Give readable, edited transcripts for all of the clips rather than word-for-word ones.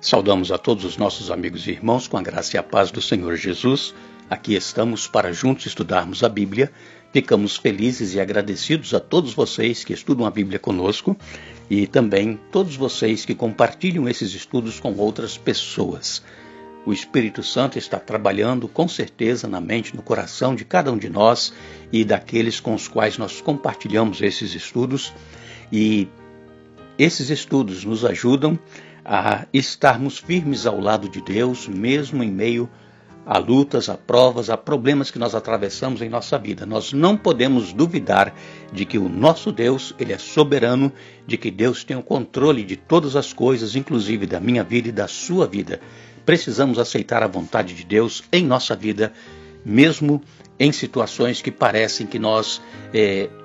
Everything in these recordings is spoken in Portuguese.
Saudamos a todos os nossos amigos e irmãos com a graça e a paz do Senhor Jesus. Aqui estamos para juntos estudarmos a Bíblia. Ficamos felizes e agradecidos a todos vocês que estudam a Bíblia conosco e também todos vocês que compartilham esses estudos com outras pessoas. O Espírito Santo está trabalhando com certeza na mente, no coração de cada um de nós e daqueles com os quais nós compartilhamos esses estudos. E esses estudos nos ajudam a estarmos firmes ao lado de Deus, mesmo em meio a lutas, a provas, a problemas que nós atravessamos em nossa vida. Nós não podemos duvidar de que o nosso Deus, Ele é soberano, de que Deus tem o controle de todas as coisas, inclusive da minha vida e da sua vida. Precisamos aceitar a vontade de Deus em nossa vida, mesmo em situações que parecem que nós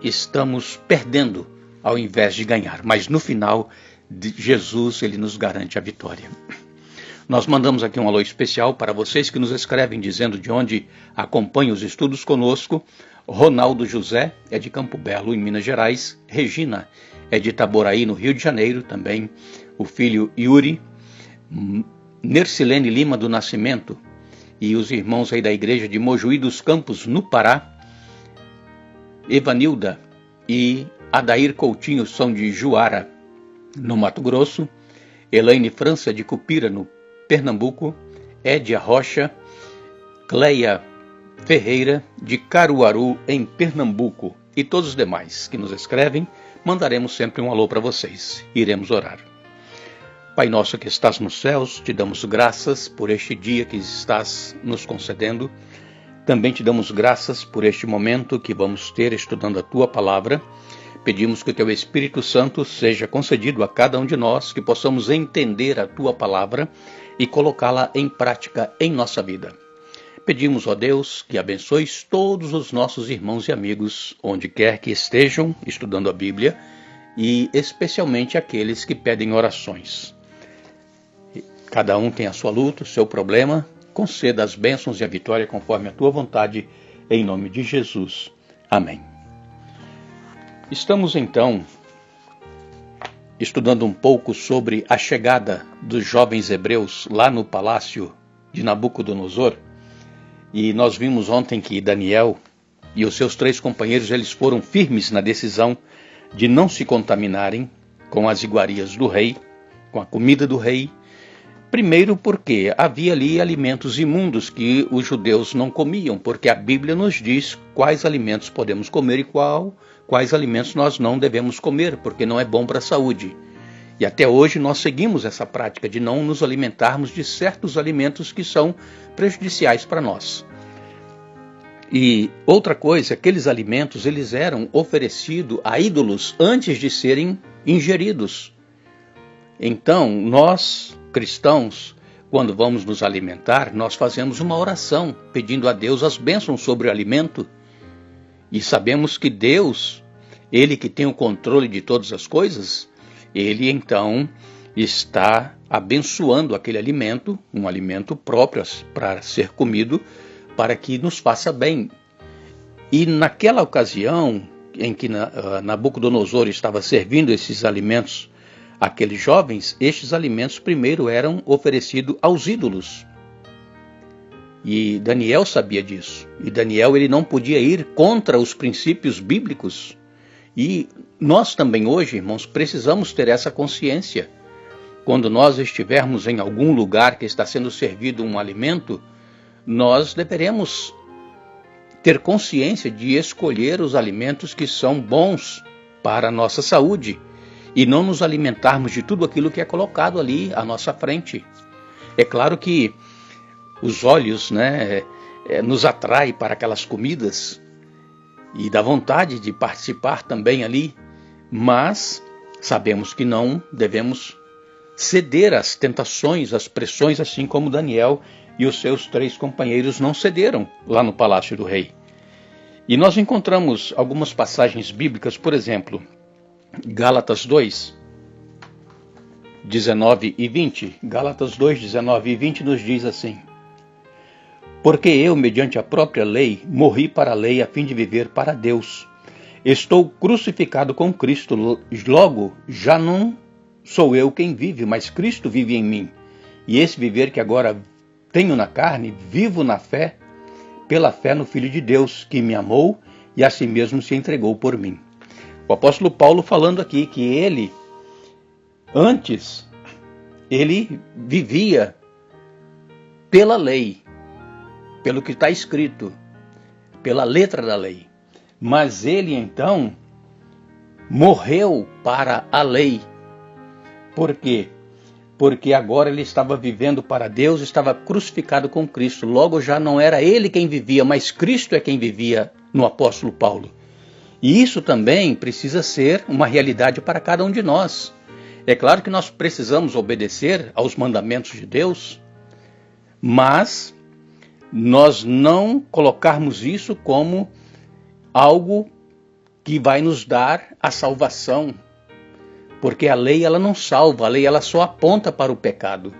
estamos perdendo ao invés de ganhar. Mas no final, Jesus, Ele nos garante a vitória. Nós mandamos aqui um alô especial para vocês que nos escrevem dizendo de onde acompanham os estudos conosco. Ronaldo José é de Campo Belo, em Minas Gerais. Regina é de Itaboraí, no Rio de Janeiro, também. O filho Yuri. Nercilene Lima do Nascimento e os irmãos aí da igreja de Mojuí dos Campos, no Pará. Evanilda e Adair Coutinho são de Juara, no Mato Grosso. Elaine França de Cupira, no Pernambuco. Édia Rocha, Cleia Ferreira de Caruaru, em Pernambuco. E todos os demais que nos escrevem, mandaremos sempre um alô para vocês. Iremos orar. Pai nosso que estás nos céus, te damos graças por este dia que estás nos concedendo. Também te damos graças por este momento que vamos ter estudando a tua palavra. Pedimos que o teu Espírito Santo seja concedido a cada um de nós, que possamos entender a tua palavra e colocá-la em prática em nossa vida. Pedimos, ó Deus, que abençoes todos os nossos irmãos e amigos, onde quer que estejam estudando a Bíblia, e especialmente aqueles que pedem orações. Cada um tem a sua luta, o seu problema. Conceda as bênçãos e a vitória conforme a tua vontade, em nome de Jesus. Amém. Estamos então estudando um pouco sobre a chegada dos jovens hebreus lá no palácio de Nabucodonosor. E nós vimos ontem que Daniel e os seus 3 companheiros, eles foram firmes na decisão de não se contaminarem com as iguarias do rei, com a comida do rei. Primeiro porque havia ali alimentos imundos que os judeus não comiam, porque a Bíblia nos diz quais alimentos podemos comer e quais alimentos nós não devemos comer, porque não é bom para a saúde. E até hoje nós seguimos essa prática de não nos alimentarmos de certos alimentos que são prejudiciais para nós. E outra coisa, aqueles alimentos eles eram oferecidos a ídolos antes de serem ingeridos. Então, nós, cristãos, quando vamos nos alimentar, nós fazemos uma oração, pedindo a Deus as bênçãos sobre o alimento. E sabemos que Deus, Ele que tem o controle de todas as coisas, Ele então está abençoando aquele alimento, um alimento próprio para ser comido, para que nos faça bem. E naquela ocasião em que Nabucodonosor estava servindo esses alimentos àqueles jovens, estes alimentos primeiro eram oferecidos aos ídolos. E Daniel sabia disso. E Daniel ele não podia ir contra os princípios bíblicos. E nós também hoje, irmãos, precisamos ter essa consciência. Quando nós estivermos em algum lugar que está sendo servido um alimento, nós deveremos ter consciência de escolher os alimentos que são bons para a nossa saúde e não nos alimentarmos de tudo aquilo que é colocado ali à nossa frente. É claro que os olhos, nos atraem para aquelas comidas e dá vontade de participar também ali, mas sabemos que não devemos ceder às tentações, às pressões, assim como Daniel e os seus 3 companheiros não cederam lá no palácio do rei. E nós encontramos algumas passagens bíblicas, por exemplo, Gálatas 2, 19 e 20. Gálatas 2, 19 e 20 nos diz assim: Porque eu, mediante a própria lei, morri para a lei a fim de viver para Deus. Estou crucificado com Cristo, logo já não sou eu quem vive, mas Cristo vive em mim. E esse viver que agora tenho na carne, vivo na fé, pela fé no Filho de Deus, que me amou e a si mesmo se entregou por mim. O apóstolo Paulo falando aqui que ele, antes, ele vivia pela lei, pelo que está escrito, pela letra da lei. Mas ele então morreu para a lei. Por quê? Porque agora ele estava vivendo para Deus, estava crucificado com Cristo. Logo já não era ele quem vivia, mas Cristo é quem vivia no apóstolo Paulo. E isso também precisa ser uma realidade para cada um de nós. É claro que nós precisamos obedecer aos mandamentos de Deus, mas nós não colocarmos isso como algo que vai nos dar a salvação. Porque a lei ela não salva, a lei ela só aponta para o pecado.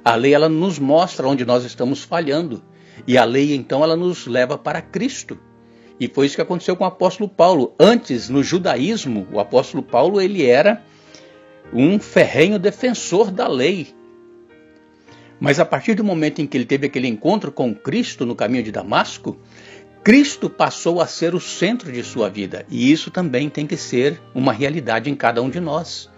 A lei ela nos mostra onde nós estamos falhando. E a lei então ela nos leva para Cristo. E foi isso que aconteceu com o apóstolo Paulo. Antes, no judaísmo, o apóstolo Paulo ele era um ferrenho defensor da lei. Mas a partir do momento em que ele teve aquele encontro com Cristo no caminho de Damasco, Cristo passou a ser o centro de sua vida. E isso também tem que ser uma realidade em cada um de nós.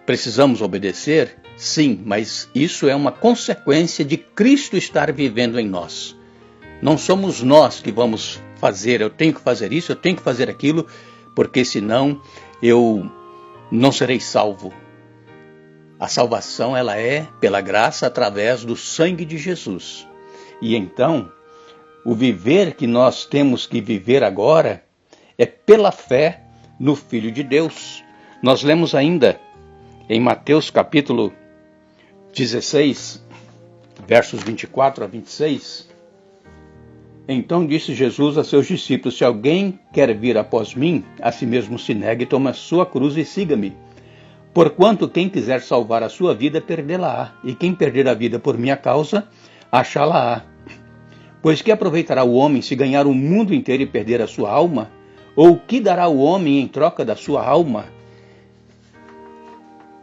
Precisamos obedecer? Sim, mas isso é uma consequência de Cristo estar vivendo em nós. Não somos nós que vamos fazer, eu tenho que fazer isso, eu tenho que fazer aquilo, porque senão eu não serei salvo. A salvação ela é pela graça através do sangue de Jesus. E então, o viver que nós temos que viver agora é pela fé no Filho de Deus. Nós lemos ainda em Mateus capítulo 16, versos 24 a 26. Então disse Jesus a seus discípulos: se alguém quer vir após mim, a si mesmo se negue, tome a sua cruz e siga-me. Porquanto quem quiser salvar a sua vida, perdê-la-á, e quem perder a vida por minha causa, achá-la-á. Pois que aproveitará o homem se ganhar o mundo inteiro e perder a sua alma? Ou o que dará o homem em troca da sua alma?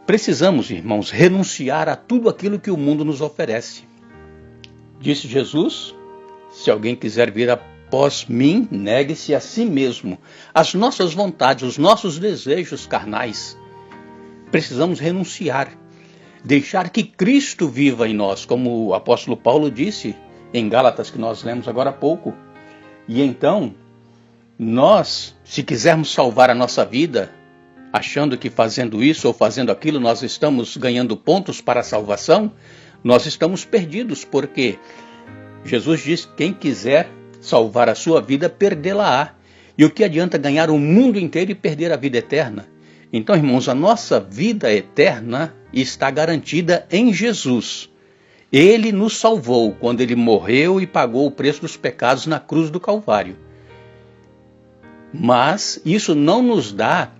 Precisamos, irmãos, renunciar a tudo aquilo que o mundo nos oferece. Disse Jesus: se alguém quiser vir após mim, negue-se a si mesmo. As nossas vontades, os nossos desejos carnais, precisamos renunciar. Deixar que Cristo viva em nós, como o apóstolo Paulo disse em Gálatas, que nós lemos agora há pouco. E então, nós, se quisermos salvar a nossa vida, achando que fazendo isso ou fazendo aquilo nós estamos ganhando pontos para a salvação, nós estamos perdidos, porque Jesus diz que quem quiser salvar a sua vida, perdê-la-á. E o que adianta ganhar o mundo inteiro e perder a vida eterna? Então, irmãos, a nossa vida eterna está garantida em Jesus. Ele nos salvou quando ele morreu e pagou o preço dos pecados na cruz do Calvário. Mas isso não nos dá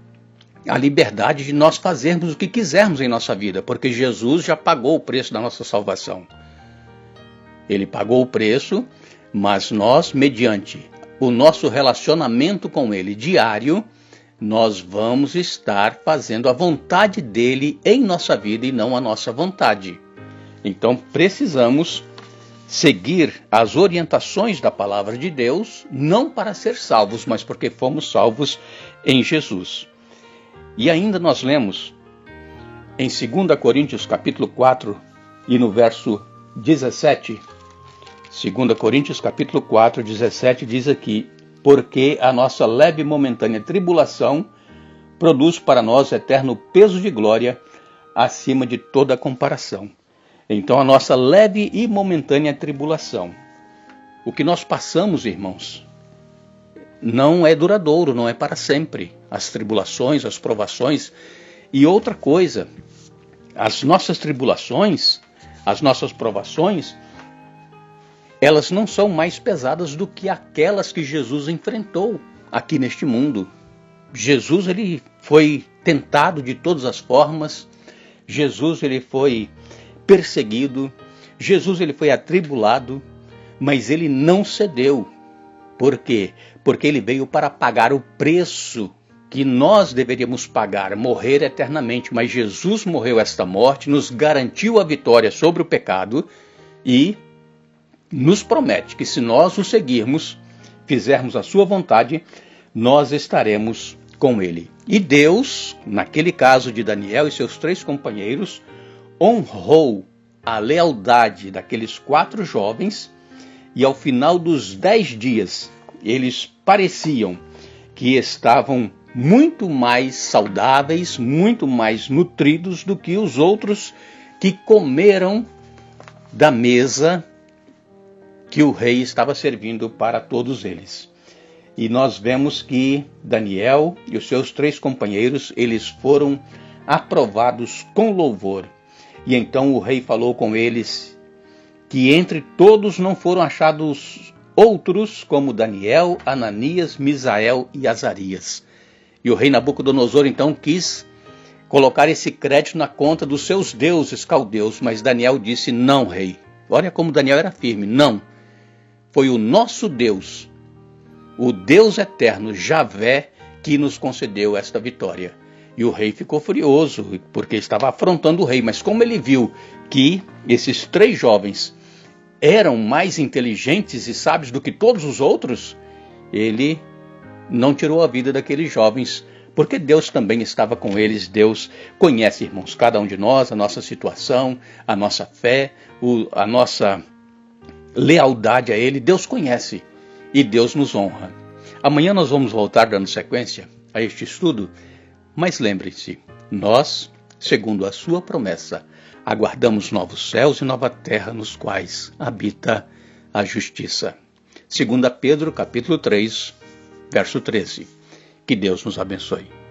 a liberdade de nós fazermos o que quisermos em nossa vida, porque Jesus já pagou o preço da nossa salvação. Ele pagou o preço, mas nós, mediante o nosso relacionamento com ele diário, nós vamos estar fazendo a vontade dele em nossa vida e não a nossa vontade. Então precisamos seguir as orientações da palavra de Deus, não para ser salvos, mas porque fomos salvos em Jesus. E ainda nós lemos em 2 Coríntios capítulo 4 e no verso 17, 2 Coríntios capítulo 4, 17 diz aqui: porque a nossa leve e momentânea tribulação produz para nós eterno peso de glória acima de toda comparação. Então a nossa leve e momentânea tribulação, o que nós passamos, irmãos, não é duradouro, não é para sempre. As tribulações, as provações. E outra coisa, as nossas tribulações, as nossas provações, elas não são mais pesadas do que aquelas que Jesus enfrentou aqui neste mundo. Jesus ele foi tentado de todas as formas, Jesus ele foi perseguido, Jesus ele foi atribulado, mas ele não cedeu. Por quê? Porque ele veio para pagar o preço que nós deveríamos pagar, morrer eternamente, mas Jesus morreu esta morte, nos garantiu a vitória sobre o pecado e nos promete que se nós o seguirmos, fizermos a sua vontade, nós estaremos com ele. E Deus, naquele caso de Daniel e seus 3 companheiros, honrou a lealdade daqueles 4 jovens e ao final dos 10 dias, eles pareciam que estavam muito mais saudáveis, muito mais nutridos do que os outros que comeram da mesa que o rei estava servindo para todos eles. E nós vemos que Daniel e os seus 3 companheiros, eles foram aprovados com louvor. E então o rei falou com eles que entre todos não foram achados outros como Daniel, Ananias, Misael e Azarias. E o rei Nabucodonosor então quis colocar esse crédito na conta dos seus deuses caldeus, mas Daniel disse: não, rei. Olha como Daniel era firme. Não. Foi o nosso Deus, o Deus eterno, Javé, que nos concedeu esta vitória. E o rei ficou furioso, porque estava afrontando o rei. Mas como ele viu que esses 3 jovens eram mais inteligentes e sábios do que todos os outros, ele não tirou a vida daqueles jovens, porque Deus também estava com eles. Deus conhece, irmãos, cada um de nós, a nossa situação, a nossa fé, a nossa lealdade a Ele. Deus conhece e Deus nos honra. Amanhã nós vamos voltar dando sequência a este estudo, mas lembrem-se, nós, segundo a sua promessa, aguardamos novos céus e nova terra nos quais habita a justiça. 2 Pedro, capítulo 3, verso 13. Que Deus nos abençoe.